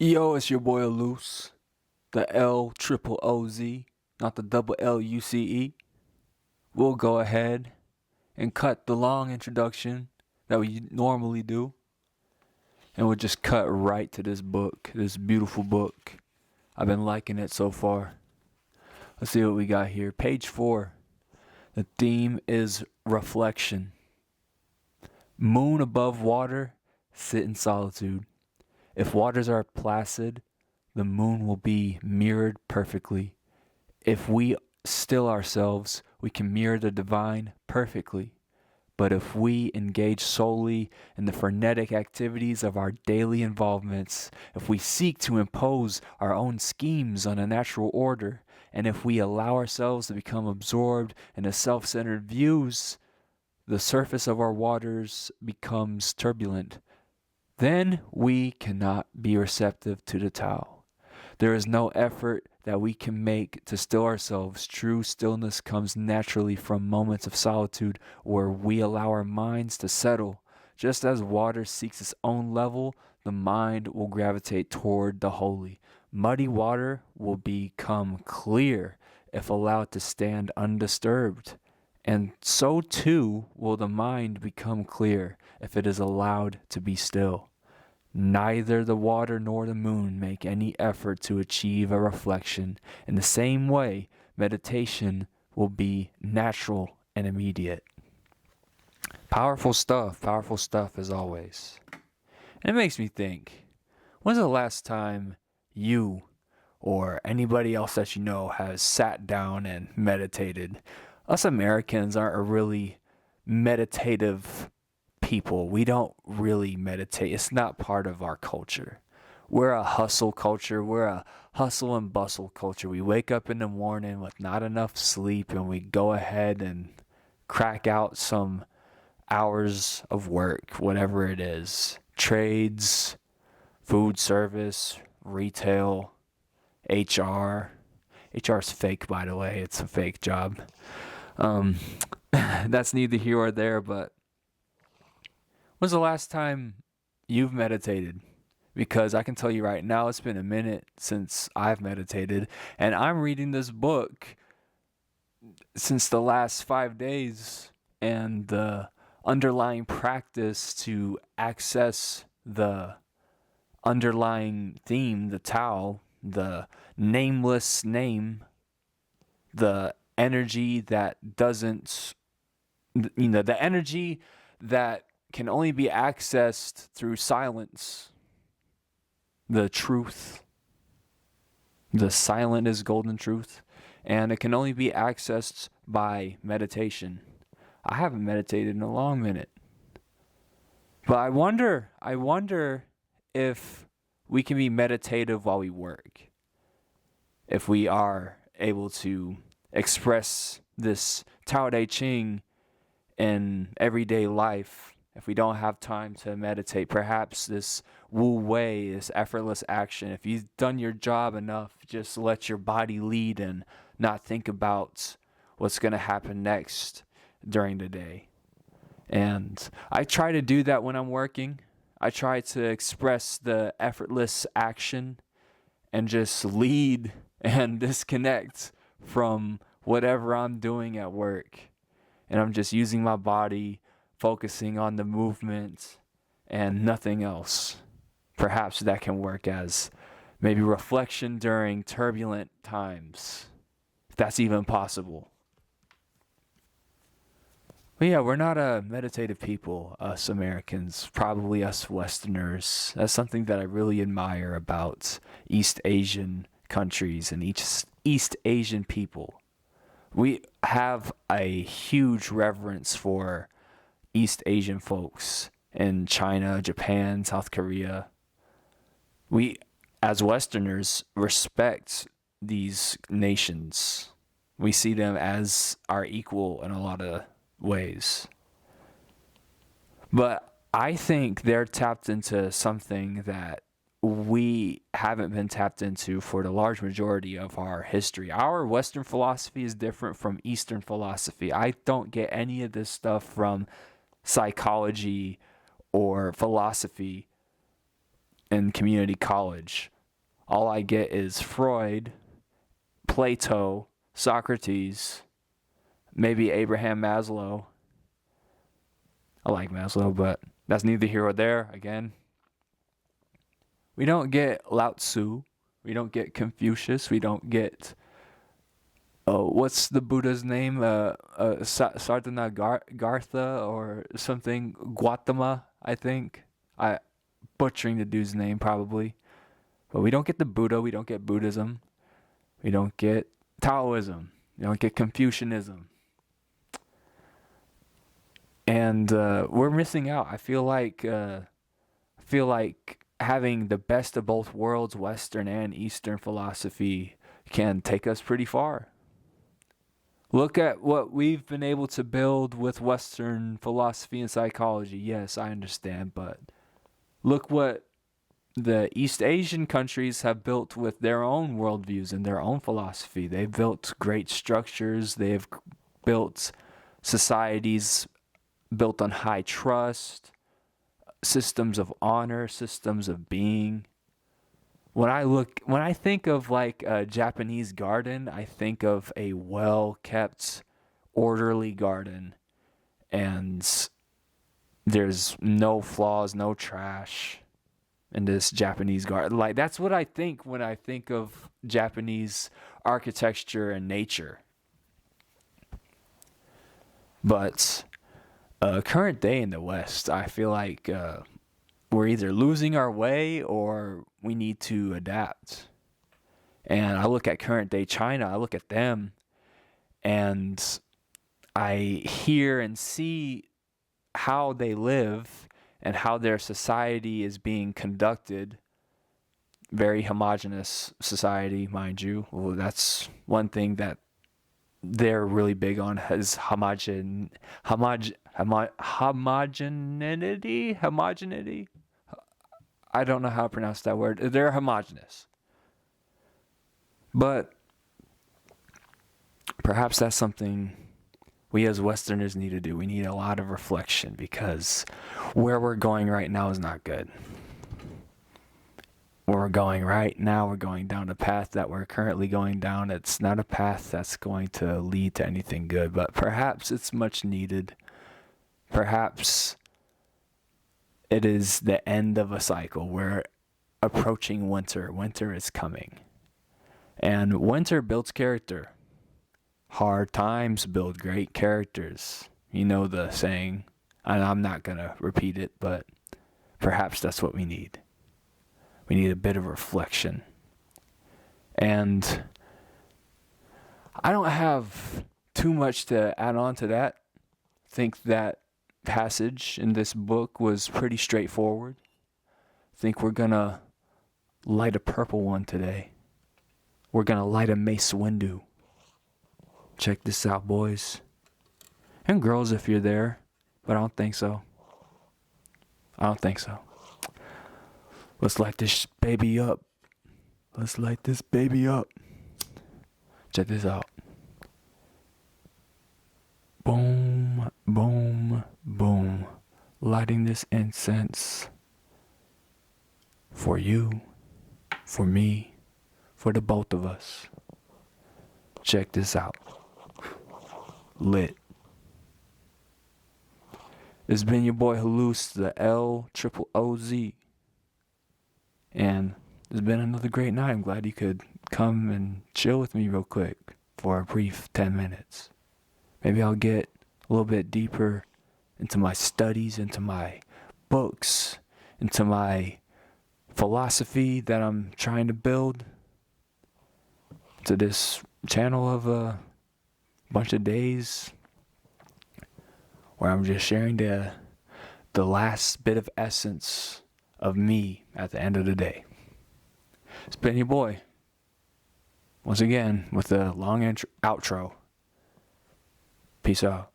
Yo, it's your boy Loose, the L-triple-O-Z, not the double L-U-C-E. We'll go ahead and cut the long introduction that we normally do, and we'll just cut right to this book, this beautiful book. I've been liking it so far. Let's see what we got here. Page 4. The theme is reflection. Moon above water, sit in solitude. If waters are placid, the moon will be mirrored perfectly. If we still ourselves, we can mirror the divine perfectly. But if we engage solely in the frenetic activities of our daily involvements, if we seek to impose our own schemes on a natural order, and if we allow ourselves to become absorbed in the self-centered views, the surface of our waters becomes turbulent. Then we cannot be receptive to the Tao. There is no effort that we can make to still ourselves. True stillness comes naturally from moments of solitude where we allow our minds to settle. Just as water seeks its own level, the mind will gravitate toward the holy. Muddy water will become clear if allowed to stand undisturbed. And so too will the mind become clear if it is allowed to be still. Neither the water nor the moon make any effort to achieve a reflection. In the same way, meditation will be natural and immediate. Powerful stuff as always. And it makes me think, when's the last time you or anybody else that you know has sat down and meditated? Us Americans aren't a really meditative people. We don't really meditate. It's not part of our culture. We're a hustle culture. We're a hustle and bustle culture. We wake up in the morning with not enough sleep and we go ahead and crack out some hours of work, whatever it is. Trades, food service, retail, HR. HR's fake, by the way. It's a fake job. That's neither here or there, but when's the last time you've meditated? Because I can tell you right now, it's been a minute since I've meditated, and I'm reading this book since the last 5 days, and the underlying practice to access the underlying theme, the Tao, the nameless name, the energy that doesn't, the energy that can only be accessed through silence. The truth. The silent is golden truth. And it can only be accessed by meditation. I haven't meditated in a long minute. But I wonder if we can be meditative while we work. If we are able to express this Tao Te Ching in everyday life. If we don't have time to meditate, perhaps this Wu Wei, this effortless action, if you've done your job enough, just let your body lead and not think about what's going to happen next during the day. And I try to do that when I'm working. I try to express the effortless action and just lead and disconnect from whatever I'm doing at work. And I'm just using my body, focusing on the movement and nothing else. Perhaps that can work as maybe reflection during turbulent times, if that's even possible. But yeah, we're not a meditative people, us Americans, probably us Westerners. That's something that I really admire about East Asian countries and East Asian people. We have a huge reverence for East Asian folks in China, Japan, South Korea. We, as Westerners, respect these nations. We see them as our equal in a lot of ways. But I think they're tapped into something that we haven't been tapped into for the large majority of our history. Our Western philosophy is different from Eastern philosophy. I don't get any of this stuff from psychology or philosophy. in community college. All I get is Freud, Plato, Socrates, maybe Abraham Maslow. I like Maslow, but that's neither here or there. Again, we don't get Lao Tzu. We don't get Confucius. We don't get what's the Buddha's name? Gartha or something. Gautama, I think. I butchering the dude's name probably. But we don't get the Buddha. We don't get Buddhism. We don't get Taoism. We don't get Confucianism. And we're missing out. I feel like having the best of both worlds, Western and Eastern philosophy, can take us pretty far. Look at what we've been able to build with Western philosophy and psychology. Yes, I understand, but look what the East Asian countries have built with their own worldviews and their own philosophy. They've built great structures. They've built societies built on high trust, systems of honor, systems of being. When I think of like a Japanese garden, I think of a well-kept, orderly garden, and there's no flaws, no trash in this Japanese garden. Like, that's what I think when I think of Japanese architecture and nature. But current day in the West, I feel like we're either losing our way or we need to adapt. And I look at current day China, I look at them, and I hear and see how they live and how their society is being conducted. Very homogenous society, mind you. Well, that's one thing that they're really big on, is homogeneity. I don't know how to pronounce that word. They're homogenous. But perhaps that's something we as Westerners need to do. We need a lot of reflection, because where we're going right now is not good. Where we're going right now, we're going down a path that we're currently going down. It's not a path that's going to lead to anything good, but perhaps it's much needed. Perhaps it is the end of a cycle. We're approaching winter. Winter is coming. And winter builds character. Hard times build great characters. You know the saying, and I'm not going to repeat it, but perhaps that's what we need. We need a bit of reflection. And I don't have too much to add on to that. I think that passage in this book was pretty straightforward. I think we're going to light a purple one today. We're going to light a Mace Windu. Check this out, boys. And girls, if you're there. But I don't think so. Let's light this baby up. Check this out. Boom, boom, boom. Lighting this incense for you, for me, for the both of us. Check this out. Lit. It's been your boy Halus, the LOOOZ. And it's been another great night. I'm glad you could come and chill with me real quick for a brief 10 minutes. Maybe I'll get a little bit deeper into my studies, into my books, into my philosophy that I'm trying to build, to this channel of a bunch of days where I'm just sharing the last bit of essence of me at the end of the day. It's been your boy, once again, with a long outro. Peace out.